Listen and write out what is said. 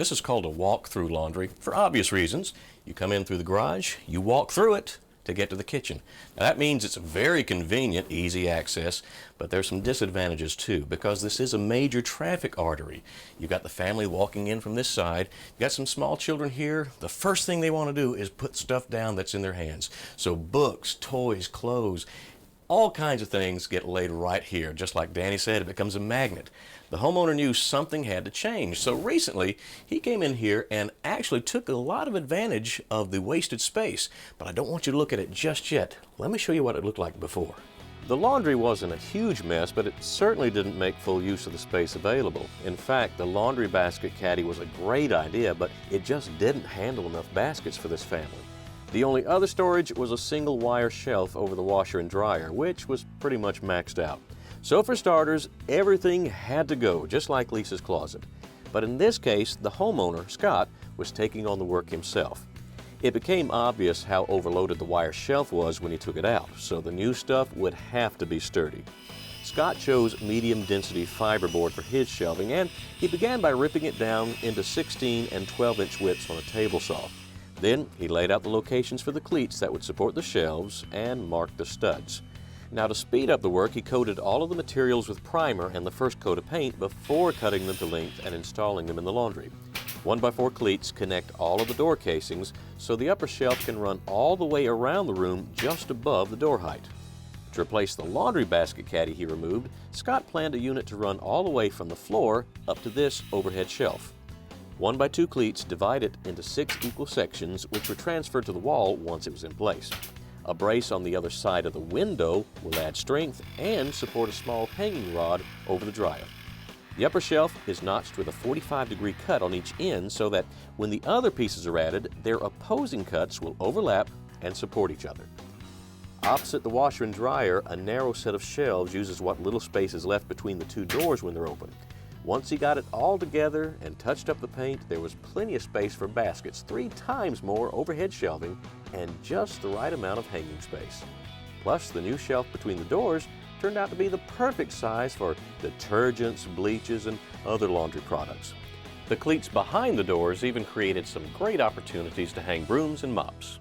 This is called a walk-through laundry for obvious reasons. You come in through the garage, you walk through it to get to the kitchen. Now that means it's very convenient, easy access, but there's some disadvantages too, because this is a major traffic artery. You've got the family walking in from this side, you've got some small children here. The first thing they want to do is put stuff down that's in their hands. So books, toys, clothes, all kinds of things get laid right here. Just like Danny said, it becomes a magnet. The homeowner knew something had to change, so recently he came in here and actually took a lot of advantage of the wasted space. But I don't want you to look at it just yet. Let me show you what it looked like before. The laundry wasn't a huge mess, but it certainly didn't make full use of the space available. In fact, the laundry basket caddy was a great idea, but it just didn't handle enough baskets for this family. The only other storage was a single wire shelf over the washer and dryer, which was pretty much maxed out. So for starters, everything had to go, just like Lisa's closet. But in this case, the homeowner, Scott, was taking on the work himself. It became obvious how overloaded the wire shelf was when he took it out, so the new stuff would have to be sturdy. Scott chose medium density fiberboard for his shelving, and he began by ripping it down into 16 and 12-inch widths on a table saw. Then he laid out the locations for the cleats that would support the shelves and marked the studs. Now to speed up the work, he coated all of the materials with primer and the first coat of paint before cutting them to length and installing them in the laundry. 1x4 cleats connect all of the door casings so the upper shelf can run all the way around the room just above the door height. To replace the laundry basket caddy he removed, Scott planned a unit to run all the way from the floor up to this overhead shelf. 1x2 cleats divide it into 6 equal sections, which were transferred to the wall once it was in place. A brace on the other side of the window will add strength and support a small hanging rod over the dryer. The upper shelf is notched with a 45-degree cut on each end so that when the other pieces are added, their opposing cuts will overlap and support each other. Opposite the washer and dryer, a narrow set of shelves uses what little space is left between the two doors when they're open. Once he got it all together and touched up the paint, there was plenty of space for baskets, 3 times more overhead shelving, and just the right amount of hanging space. Plus, the new shelf between the doors turned out to be the perfect size for detergents, bleaches, and other laundry products. The cleats behind the doors even created some great opportunities to hang brooms and mops.